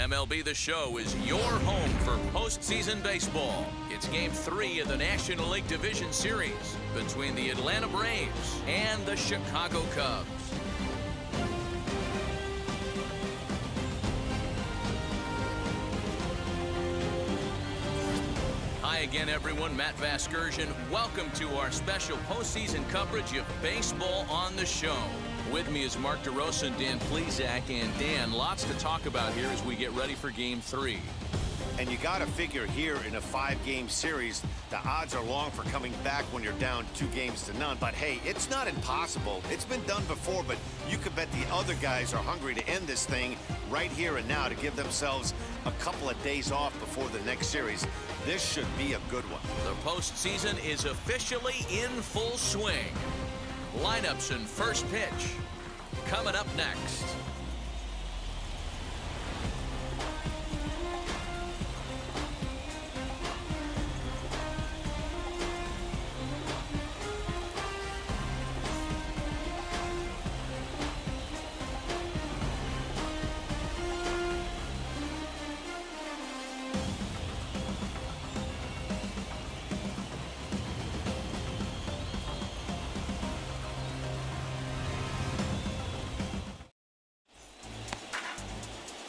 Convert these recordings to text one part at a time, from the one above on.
MLB The Show is your home for postseason baseball. It's Game 3 of the National League Division Series between the Atlanta Braves and the Chicago Cubs. Hi again, everyone. Matt Vasgersian. Welcome to our special postseason coverage of Baseball on the Show. With me is Mark DeRosa and Dan Plesac. And Dan, lots to talk about here as we get ready for Game 3. And you got to figure here in a 5-game series, the odds are long for coming back when you're down 2-0. But hey, it's not impossible. It's been done before, but you could bet the other guys are hungry to end this thing right here and now to give themselves a couple of days off before the next series. This should be a good one. The postseason is officially in full swing. Lineups and first pitch coming up next.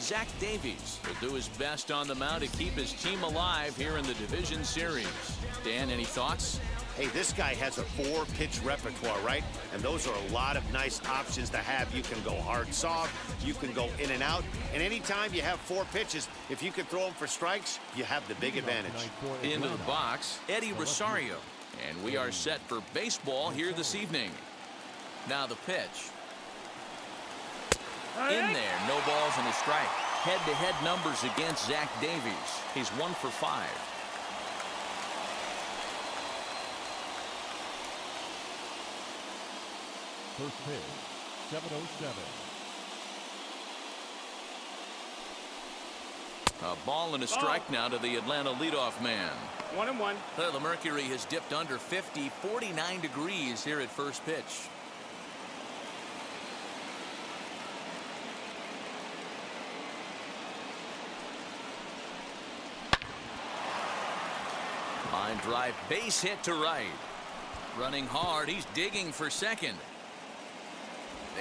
Zach Davies will do his best on the mound to keep his team alive here in the division series. Dan, any thoughts? Hey, this guy has a 4-pitch repertoire, right? And those are a lot of nice options to have. You can go hard, soft. You can go in and out. And anytime you have 4 pitches, if you can throw them for strikes, you have the big advantage. Into the box, Eddie Rosario. And we are set for baseball here this evening. Now the pitch. In there, no balls and a strike. Head-to-head numbers against Zach Davies. He's 1 for 5. First pitch, 7:07. A ball and a strike now to the Atlanta leadoff man. 1-1. The mercury has dipped under 50, 49 degrees here at first pitch. Line drive, base hit to right. Running hard, he's digging for second.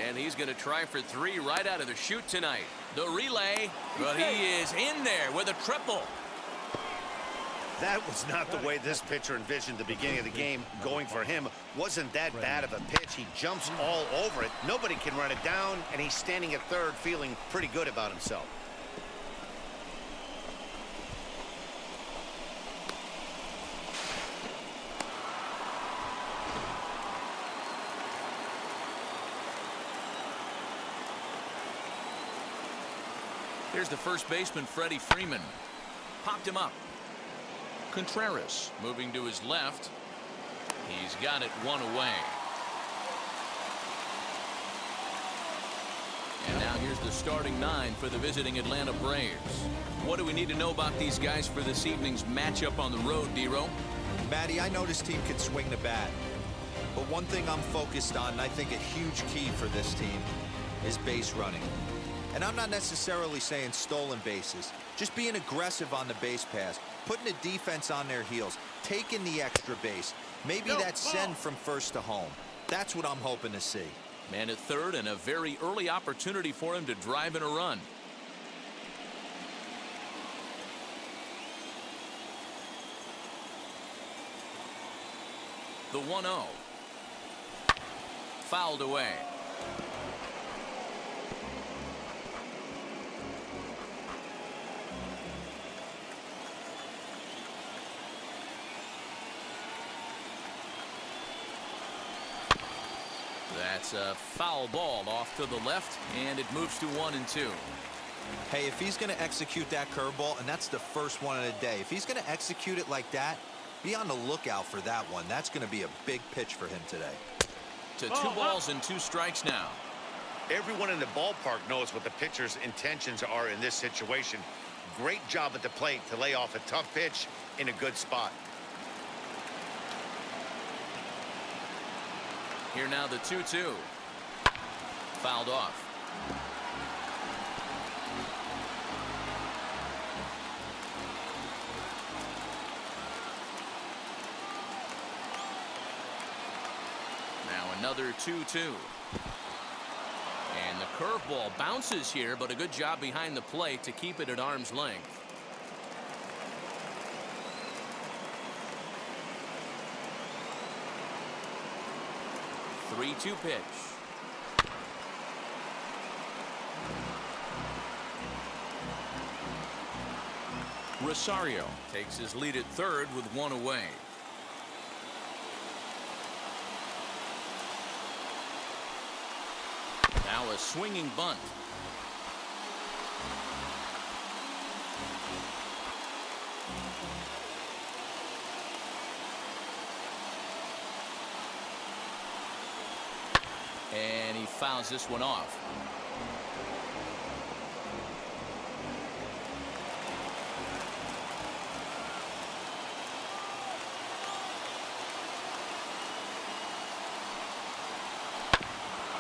And he's going to try for 3 right out of the chute tonight. The relay, but he is in there with a triple. That was not the way this pitcher envisioned the beginning of the game. Going for him wasn't that bad of a pitch. He jumps all over it. Nobody can run it down, and he's standing at third feeling pretty good about himself. Here's the first baseman, Freddie Freeman. Popped him up. Contreras moving to his left. He's got it 1 away. And now here's the starting 9 for the visiting Atlanta Braves. What do we need to know about these guys for this evening's matchup on the road, Dero? Matty, I know this team can swing the bat. But one thing I'm focused on, and I think a huge key for this team, is base running. And I'm not necessarily saying stolen bases. Just being aggressive on the base pass, putting the defense on their heels, taking the extra base. Maybe that send from first to home. That's what I'm hoping to see. Man at third, and a very early opportunity for him to drive in a run. The 1-0. Fouled away. That's a foul ball off to the left, and it moves to 1-2. Hey, if he's going to execute that curveball, and that's the first one of the day, if he's going to execute it like that, be on the lookout for that one. That's going to be a big pitch for him today. To 2 balls and 2 strikes now. Everyone in the ballpark knows what the pitcher's intentions are in this situation. Great job at the plate to lay off a tough pitch in a good spot. Here now the 2-2. Fouled off. another 2-2. And the curveball bounces here, but a good job behind the plate to keep it at arm's length. The 3-2 pitch. Rosario takes his lead at third with one away. Now a swinging bunt. And he fouls this one off.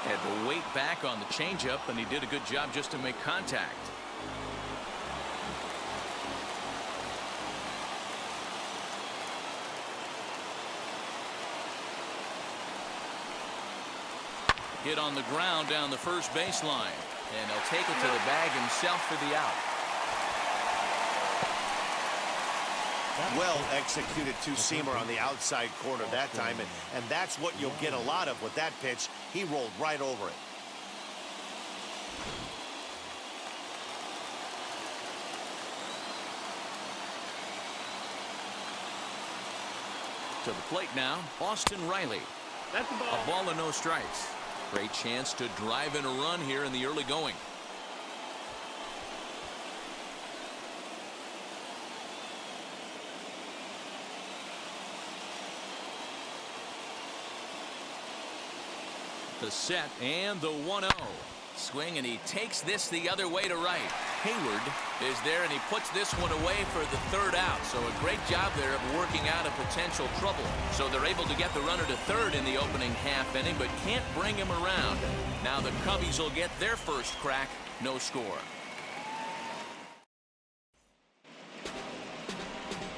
Had to wait back on the changeup, and he did a good job just to make contact. Hit on the ground down the first baseline, and he'll take it to the bag himself for the out. Well executed two-seamer on the outside corner that time, and that's what you'll get a lot of with that pitch. He rolled right over it. To the plate now, Austin Riley. That's the ball. A ball and no strikes. Great chance to drive in a run here in the early going. The set and the 1-0. Swing, and he takes this the other way to right. Hayward is there, and he puts this one away for the third out. So a great job there of working out a potential trouble. So they're able to get the runner to third in the opening half inning, but can't bring him around. Now the Cubbies will get their first crack. No score.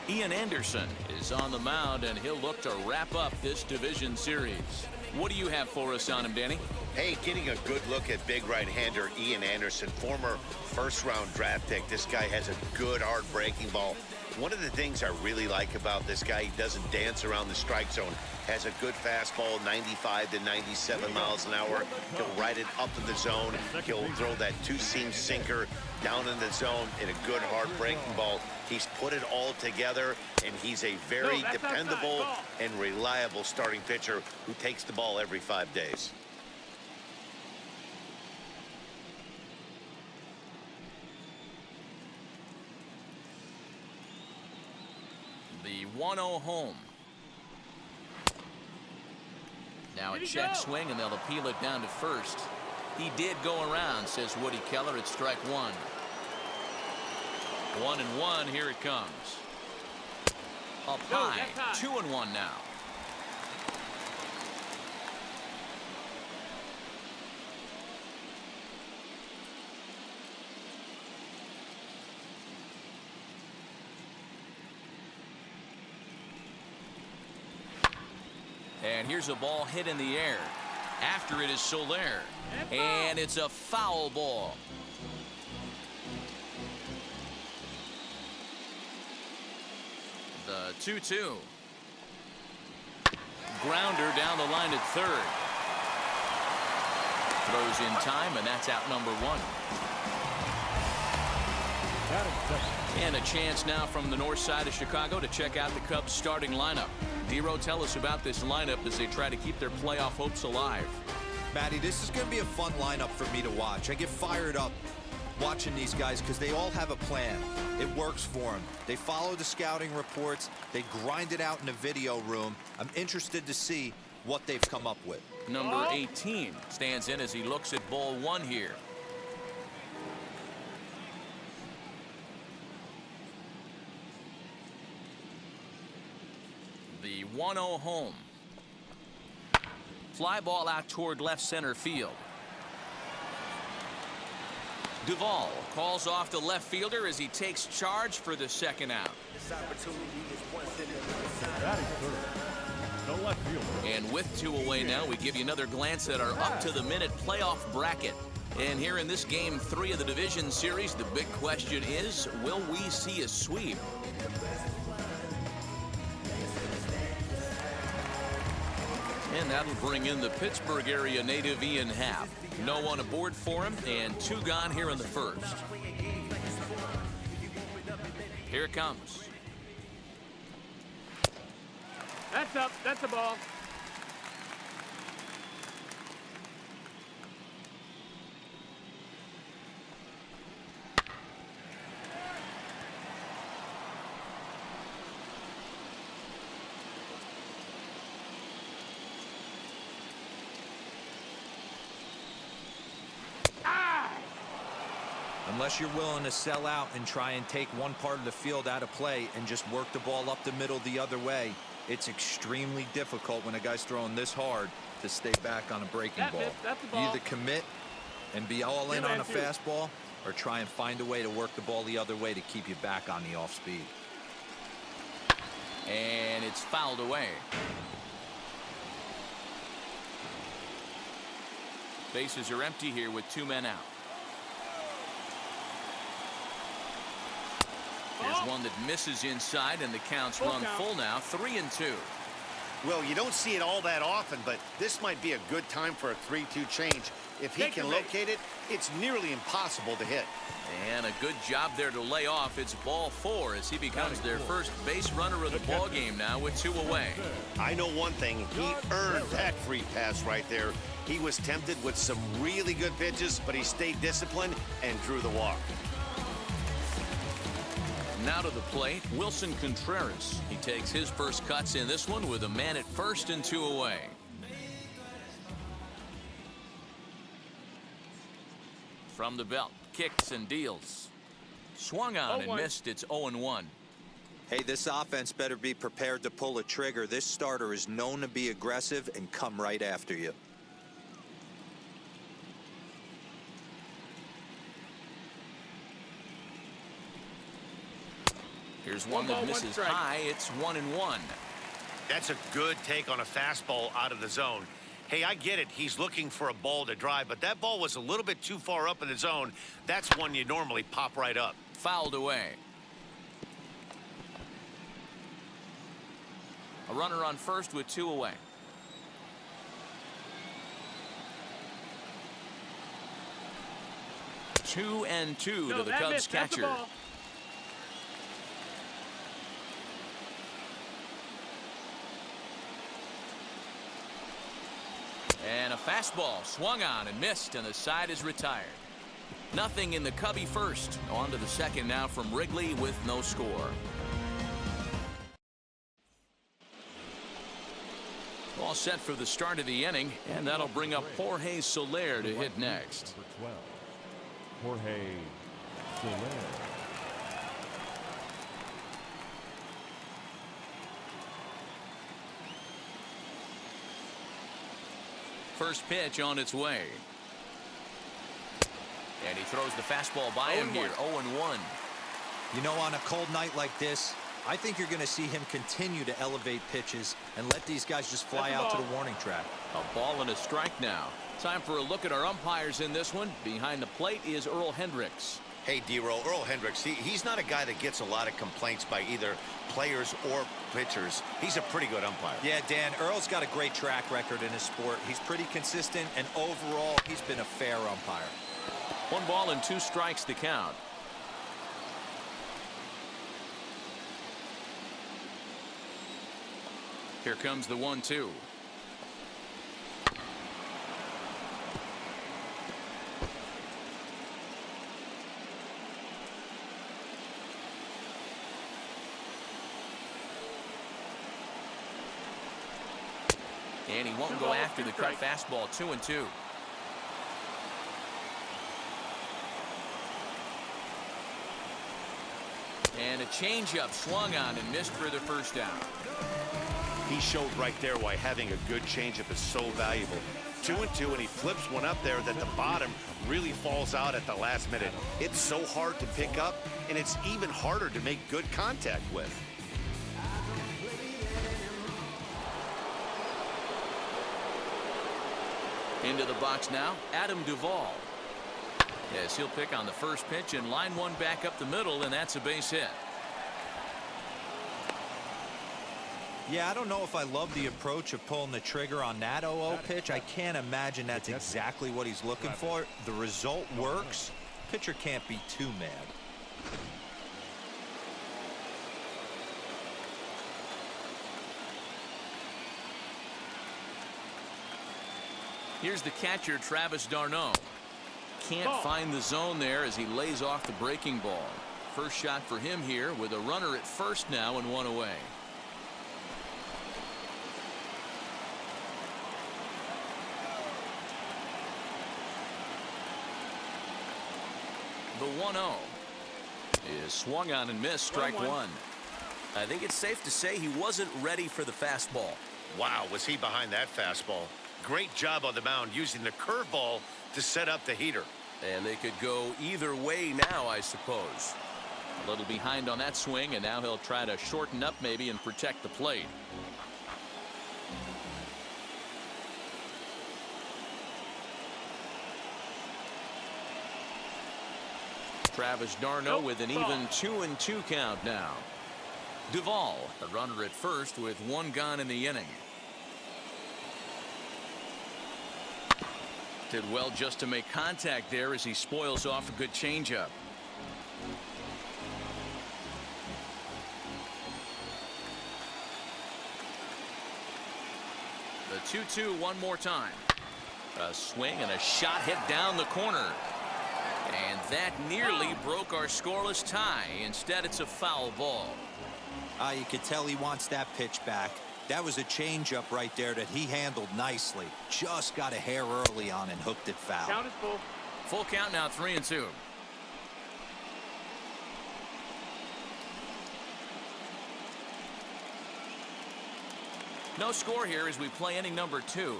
Ian Anderson is on the mound, and he'll look to wrap up this division series. What do you have for us on him, Danny? Hey, getting a good look at big right-hander Ian Anderson, former first-round draft pick. This guy has a good, hard breaking ball. One of the things I really like about this guy, he doesn't dance around the strike zone. Has a good fastball, 95 to 97 miles an hour. He'll ride it up to the zone. He'll throw that two-seam sinker down in the zone in a good, hard breaking ball. He's put it all together, and he's a very dependable and reliable starting pitcher who takes the ball every 5 days. The 1-0 home. Now a check swing, and they'll appeal it down to first. He did go around, says Woody Keller, at strike one. 1-1, here it comes. Up high, 2-1 now. And here's a ball hit in the air. After it is Soler. And it's a foul ball. The 2-2. Grounder down the line at third. Throws in time, and that's out number one. And a chance now from the north side of Chicago to check out the Cubs starting lineup. Dero, tell us about this lineup as they try to keep their playoff hopes alive. Matty, this is going to be a fun lineup for me to watch. I get fired up watching these guys because they all have a plan. It works for them. They follow the scouting reports. They grind it out in the video room. I'm interested to see what they've come up with. Number 18 stands in as he looks at ball one here. The 1-0 home. Fly ball out toward left center field. Duvall calls off the left fielder as he takes charge for the second out. the left fielder. And with 2 away now, we give you another glance at our up-to-the-minute playoff bracket. And here in this Game 3 of the Division Series, the big question is, will we see a sweep? And that'll bring in the Pittsburgh area native Ian Happ. No one aboard for him, and 2 gone here in the first. Here it comes. That's up. That's a ball. Unless you're willing to sell out and try and take one part of the field out of play and just work the ball up the middle the other way, it's extremely difficult when a guy's throwing this hard to stay back on a breaking ball. That's the You ball. either commit and be all in on a fastball or try and find a way to work the ball the other way to keep you back on the off speed. And it's fouled away. Bases are empty here with 2 men out. Here's one that misses inside, and the count's run full now, 3-2. Well, you don't see it all that often, but this might be a good time for a 3-2 change. If he can locate it, it's nearly impossible to hit. And a good job there to lay off. It's ball 4 as he becomes their first base runner of the ball game now with 2 away. I know one thing. He earned that free pass right there. He was tempted with some really good pitches, but he stayed disciplined and drew the walk. Now to the plate, Wilson Contreras. He takes his first cuts in this one with a man at first and 2 away. From the belt, kicks and deals. Swung on and missed. It's 0-1. Hey, this offense better be prepared to pull a trigger. This starter is known to be aggressive and come right after you. Here's one that misses high. It's 1-1. That's a good take on a fastball out of the zone. Hey, I get it. He's looking for a ball to drive, but that ball was a little bit too far up in the zone. That's one you normally pop right up. Fouled away. A runner on first with 2 away. Two and two to the Cubs catcher. And a fastball swung on and missed, and the side is retired. Nothing in the Cubby first. On to the second now from Wrigley with no score. All set for the start of the inning, and that'll bring up Jorge Soler to hit next. Number 12, Jorge Soler. First pitch on its way. And he throws the fastball by him here. 0-1. You know, on a cold night like this, I think you're going to see him continue to elevate pitches and let these guys just fly out to the warning track. A ball and a strike now. Time for a look at our umpires in this one. Behind the plate is Earl Hendricks. Hey, D-Roll, Earl Hendricks, he's not a guy that gets a lot of complaints by either players or pitchers. He's a pretty good umpire. Yeah, Dan, Earl's got a great track record in his sport. He's pretty consistent, and overall, he's been a fair umpire. 1 ball and 2 strikes to count. Here comes the 1-2. And he won't go after the cut fastball. 2-2. And a changeup swung on and missed for the first down. He showed right there why having a good changeup is so valuable. 2-2, and he flips one up there that the bottom really falls out at the last minute. It's so hard to pick up, and it's even harder to make good contact with. Into the box now, Adam Duvall. Yes, he'll pick on the first pitch and line one back up the middle, and that's a base hit. Yeah, I don't know if I love the approach of pulling the trigger on that 0-0 pitch. I can't imagine that's exactly what he's looking for. The result works. Pitcher can't be too mad. Here's the catcher, Travis d'Arnaud. Can't find the zone there as he lays off the breaking ball. First shot for him here with a runner at first now and one away. The 1-0 is swung on and missed, strike one. I think it's safe to say he wasn't ready for the fastball. Wow, was he behind that fastball. Great job on the mound using the curveball to set up the heater. And they could go either way now, I suppose. A little behind on that swing, and now he'll try to shorten up maybe and protect the plate. Travis d'Arnaud with an even 2-2 count now. Duvall, a runner at first with one gone in the inning. Did well just to make contact there as he spoils off a good changeup. The 2-2 one more time. A swing and a shot hit down the corner. And that nearly broke our scoreless tie. Instead, it's a foul ball. You could tell he wants that pitch back. That was a changeup right there that he handled nicely. Just got a hair early on and hooked it foul. Count is full. Full count now, 3-2. No score here as we play inning number 2.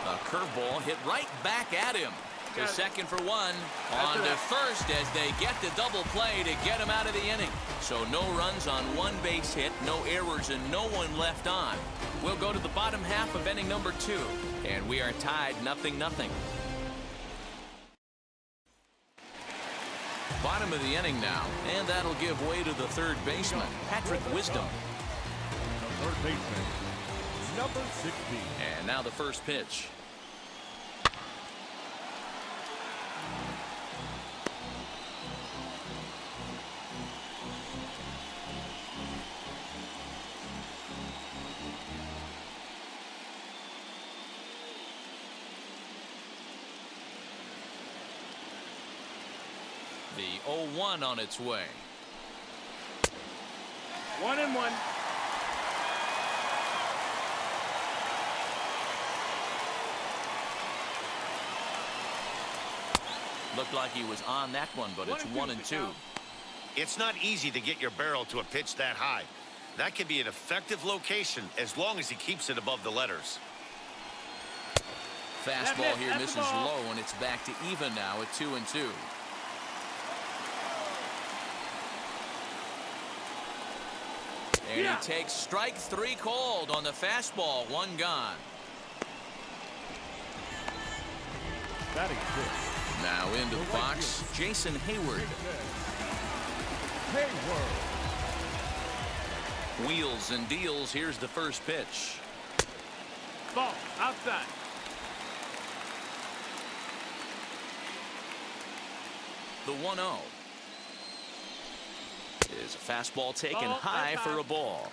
A curveball hit right back at him. To second for one. On to first as they get the double play to get him out of the inning. So no runs on one base hit, no errors, and no one left on. We'll go to the bottom half of inning number 2. And we are tied 0-0. Bottom of the inning now. And that'll give way to the third baseman, Patrick Wisdom. The third baseman, number 16. And now the first pitch. The 0-1 on its way. 1-1. Looked like he was on that one, but it's 1-2. It's not easy to get your barrel to a pitch that high. That can be an effective location as long as he keeps it above the letters. Fastball here misses low, and it's back to even now at 2-2. And he takes strike 3 called on the fastball. One gone. Batting fifth. Now into the box, Jason Hayward. Hayward. Wheels and deals. Here's the first pitch. Ball outside. The 1-0. Is a fastball taken high for a ball.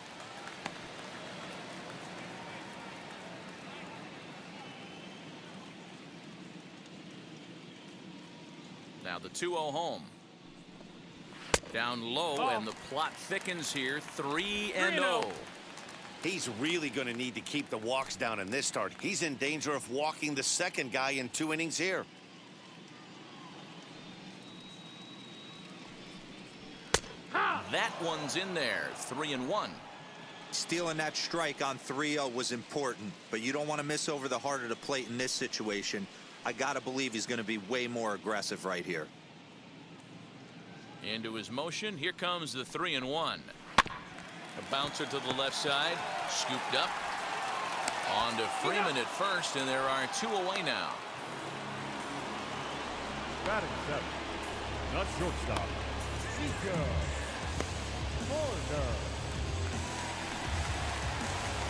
Now the 2-0 home. Down low, and the plot thickens here. 3-0. He's really going to need to keep the walks down in this start. He's in danger of walking the second guy in 2 innings here. That one's in there. 3-1. Stealing that strike on 3-0 was important, but you don't want to miss over the heart of the plate in this situation. I gotta believe he's going to be way more aggressive right here. Into his motion. Here comes the 3-1. A bouncer to the left side. Scooped up. On to Freeman at first, and there are 2 away now. Batting 7. The shortstop, Nico Horner.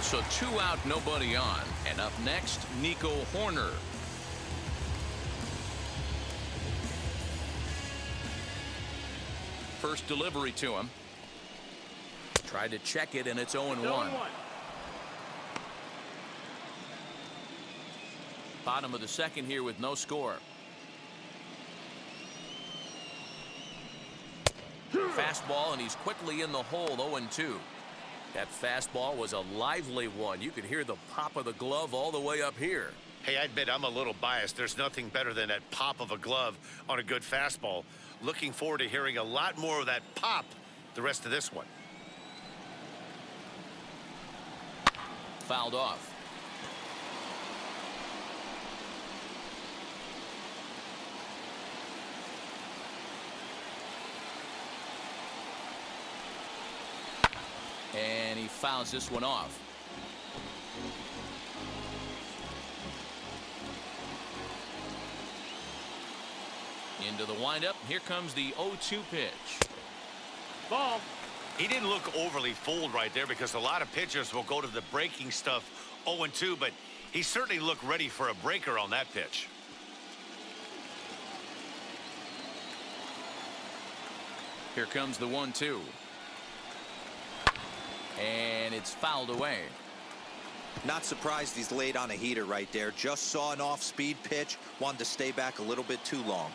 So 2 out, nobody on. And up next, Nico Horner. First delivery to him. Tried to check it, and it's 0-1. Bottom of the second here with no score. Fastball, and he's quickly in the hole, 0-2. That fastball was a lively one. You could hear the pop of the glove all the way up here. Hey, I admit I'm a little biased. There's nothing better than that pop of a glove on a good fastball. Looking forward to hearing a lot more of that pop the rest of this one. Fouled off. And he fouls this one off. Into the windup. Here comes the 0-2 pitch. Ball. He didn't look overly fooled right there because a lot of pitchers will go to the breaking stuff 0-2, but he certainly looked ready for a breaker on that pitch. Here comes the 1-2. And it's fouled away. Not surprised he's laid on a heater right there. Just saw an off-speed pitch. Wanted to stay back a little bit too long.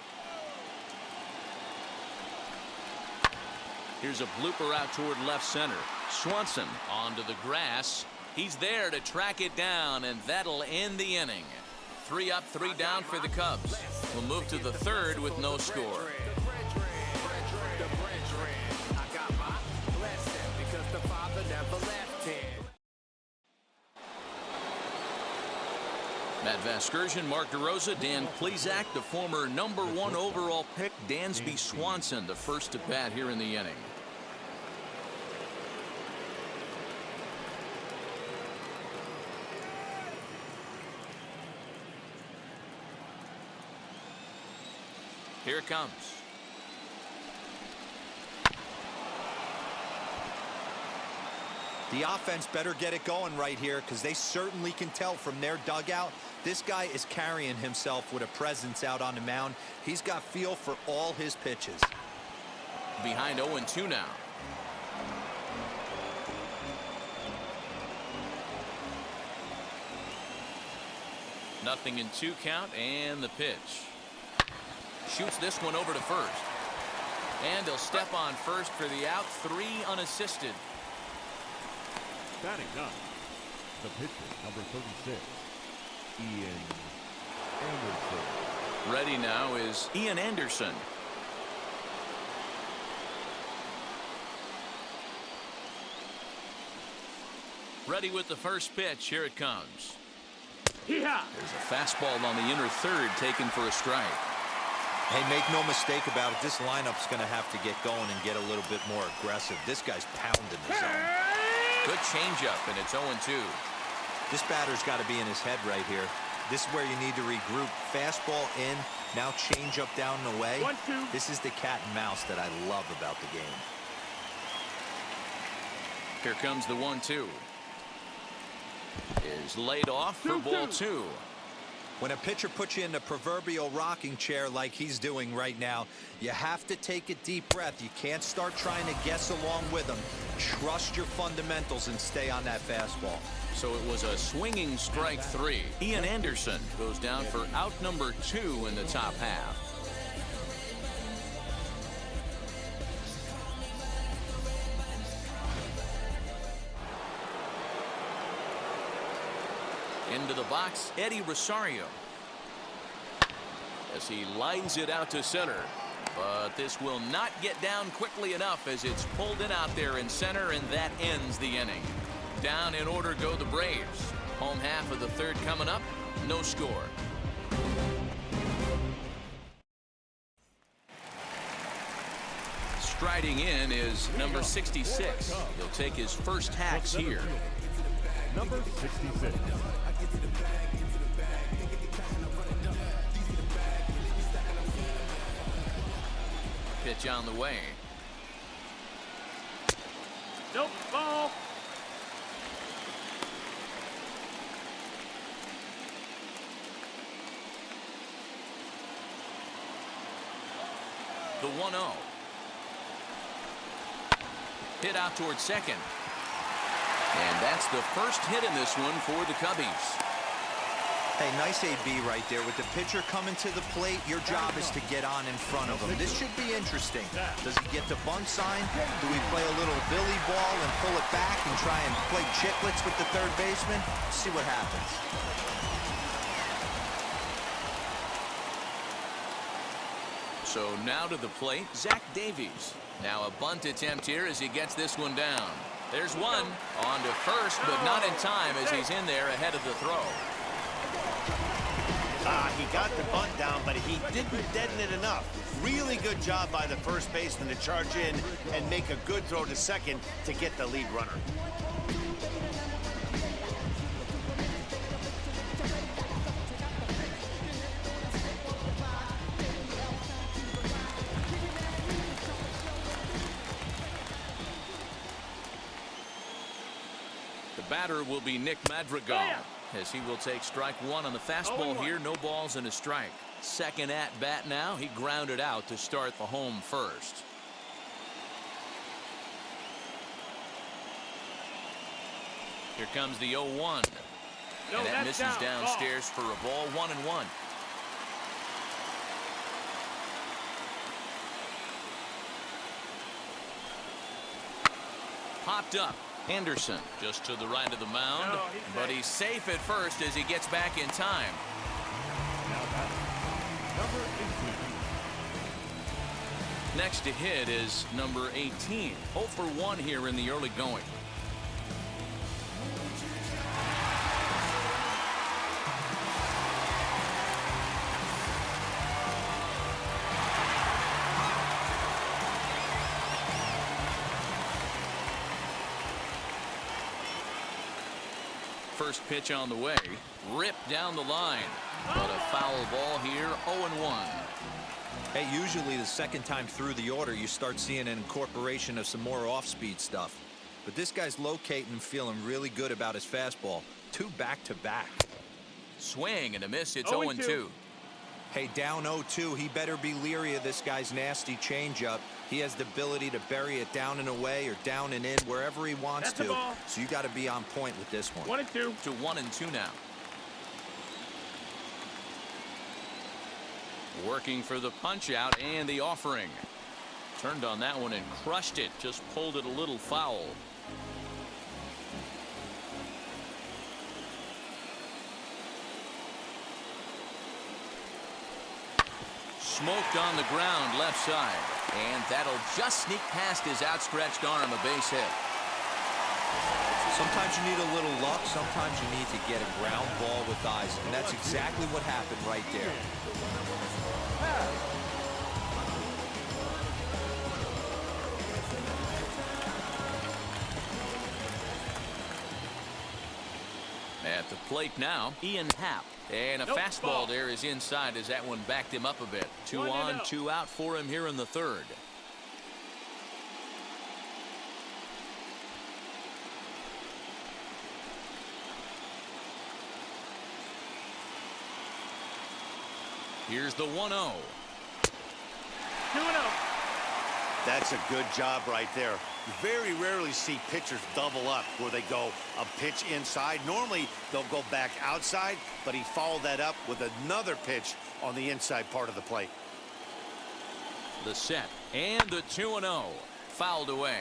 Here's a blooper out toward left center. Swanson onto the grass. He's there to track it down, and that'll end the inning. 3 up, 3 down for the Cubs. We'll move to the third with no score. Matt Vasgersian, Mark DeRosa, Dan Plesac, the former #1 overall pick, Dansby Swanson, the first to bat here in the inning. Here it comes. The offense better get it going right here because they certainly can tell from their dugout. This guy is carrying himself with a presence out on the mound. He's got feel for all his pitches. Behind 0-2 now. Nothing in 2 count, and the pitch. Shoots this one over to first. And he'll step on first for the out. 3 unassisted. Batting 9. The pitcher, number 36, Ian Anderson. Ready now is Ian Anderson. Ready with the first pitch. Here it comes. There's a fastball on the inner third taken for a strike. Hey, make no mistake about it. This lineup's going to have to get going and get a little bit more aggressive. This guy's pounding the zone. Good changeup, and it's 0-2. This batter's got to be in his head right here. This is where you need to regroup. Fastball in, now change up down and away. 1-2. This is the cat and mouse that I love about the game. Here comes the 1-2. Is laid off for ball 2. When a pitcher puts you in the proverbial rocking chair like he's doing right now, you have to take a deep breath. You can't start trying to guess along with him. Trust your fundamentals and stay on that fastball. So it was a swinging strike 3. Ian Anderson goes down for out number 2 in the top half. Into the box, Eddie Rosario. As he lines it out to center. But this will not get down quickly enough as it's pulled in out there in center, and that ends the inning. Down in order go the Braves. Home half of the third coming up. No score. Striding in is number 66. He'll take his first hacks here. Number 66. Pitch on the way. Nope, ball. The 1-0. Hit out towards second. And that's the first hit in this one for the Cubbies. Hey, nice AB right there. With the pitcher coming to the plate, your job is to get on in front of him. This should be interesting. Does he get the bunt sign? Do we play a little Billy ball and pull it back and try and play chicklets with the third baseman? Let's see what happens. So now to the plate, Zach Davies. Now a bunt attempt here as he gets this one down. There's one. On to first, but not in time as he's in there ahead of the throw. He got the bunt down, but he didn't deaden it enough. Really good job by the first baseman to charge in and make a good throw to second to get the lead runner. The batter will be Nick Madrigal, as he will take strike one on the fastball here. No balls and a strike. Second at bat now. He grounded out to start the home first. Here comes the 0-1. And that misses downstairs for a ball. 1-1. Popped up. Anderson just to the right of the mound, but he's safe at first as he gets back in time. Now batting, number 18. Next to hit is number 18. 0 for 1 here in the early going. First pitch on the way, ripped down the line, but a foul ball here. 0-1. Hey, usually the second time through the order, you start seeing an incorporation of some more off-speed stuff. But this guy's locating and feeling really good about his fastball. 2 back-to-back. Swing and a miss. It's 0-2. Hey, down 0-2. He better be leery of this guy's nasty changeup. He has the ability to bury it down and away or down and in wherever he wants to. So you got to be on point with this one. 1-2. To 1-2 now. Working for the punch out and the offering. Turned on that one and crushed it. Just pulled it a little foul. Smoked on the ground left side. And that'll just sneak past his outstretched arm. A base hit. Sometimes you need a little luck. Sometimes you need to get a ground ball with eyes. And that's exactly what happened right there. At the plate now, Ian Happ. And a fastball there is inside as that one backed him up a bit. 2 on, 2 out for him here in the third. Here's the 1-0. 2-0. That's a good job right there. You very rarely see pitchers double up where they go a pitch inside. Normally they'll go back outside, but he followed that up with another pitch on the inside part of the plate. The set and the 2-0. Fouled away.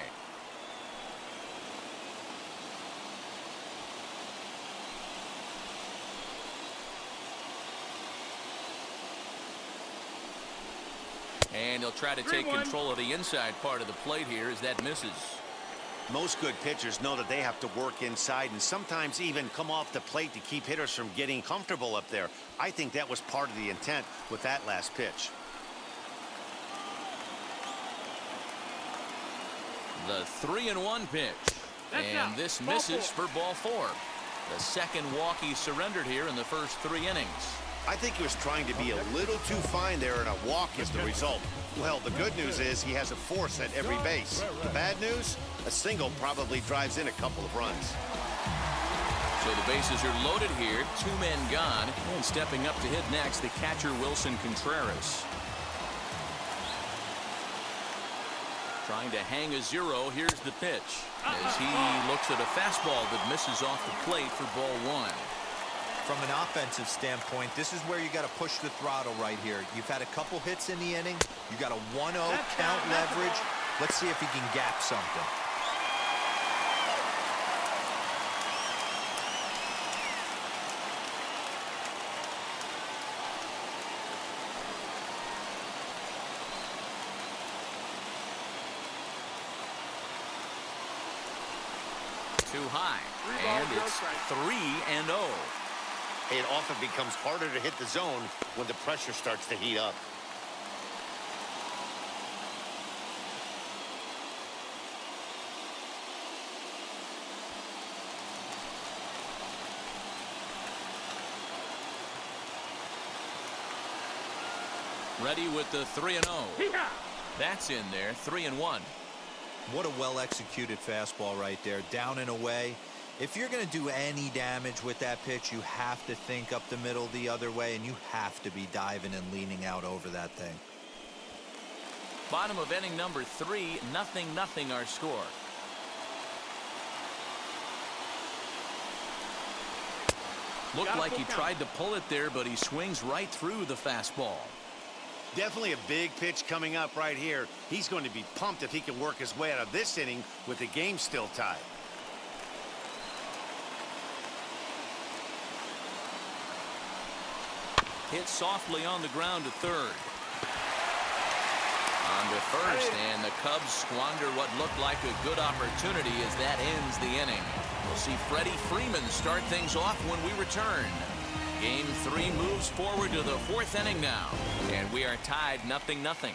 And he'll try to take control of the inside part of the plate here as that misses. Most good pitchers know that they have to work inside and sometimes even come off the plate to keep hitters from getting comfortable up there. I think that was part of the intent with that last pitch. The 3-1 pitch. And this misses for ball 4. The second walk he surrendered here in the first 3 innings. I think he was trying to be a little too fine there, and a walk is the result. Well, the good news is he has a force at every base. The bad news? A single probably drives in a couple of runs. So the bases are loaded here. 2 men gone. And stepping up to hit next, the catcher Wilson Contreras. Trying to hang a 0. Here's the pitch. As he looks at a fastball that misses off the plate for ball 1. From an offensive standpoint, this is where you got to push the throttle right here. You've had a couple hits in the inning. You got a 1-0 count leverage. Let's see if he can gap something. Too high. And it's 3-0. It often becomes harder to hit the zone when the pressure starts to heat up. Ready with the 3-0. That's in there. 3-1. What a well-executed fastball right there. Down and away. If you're going to do any damage with that pitch, you have to think up the middle the other way, and you have to be diving and leaning out over that thing. Bottom of inning number 3. 0-0 our score. Looked like he tried to pull it there, but he swings right through the fastball. Definitely a big pitch coming up right here. He's going to be pumped if he can work his way out of this inning with the game still tied. Hit softly on the ground to third. On to first, and the Cubs squander what looked like a good opportunity as that ends the inning. We'll see Freddie Freeman start things off when we return. Game 3 moves forward to the 4th inning now, and we are tied 0-0.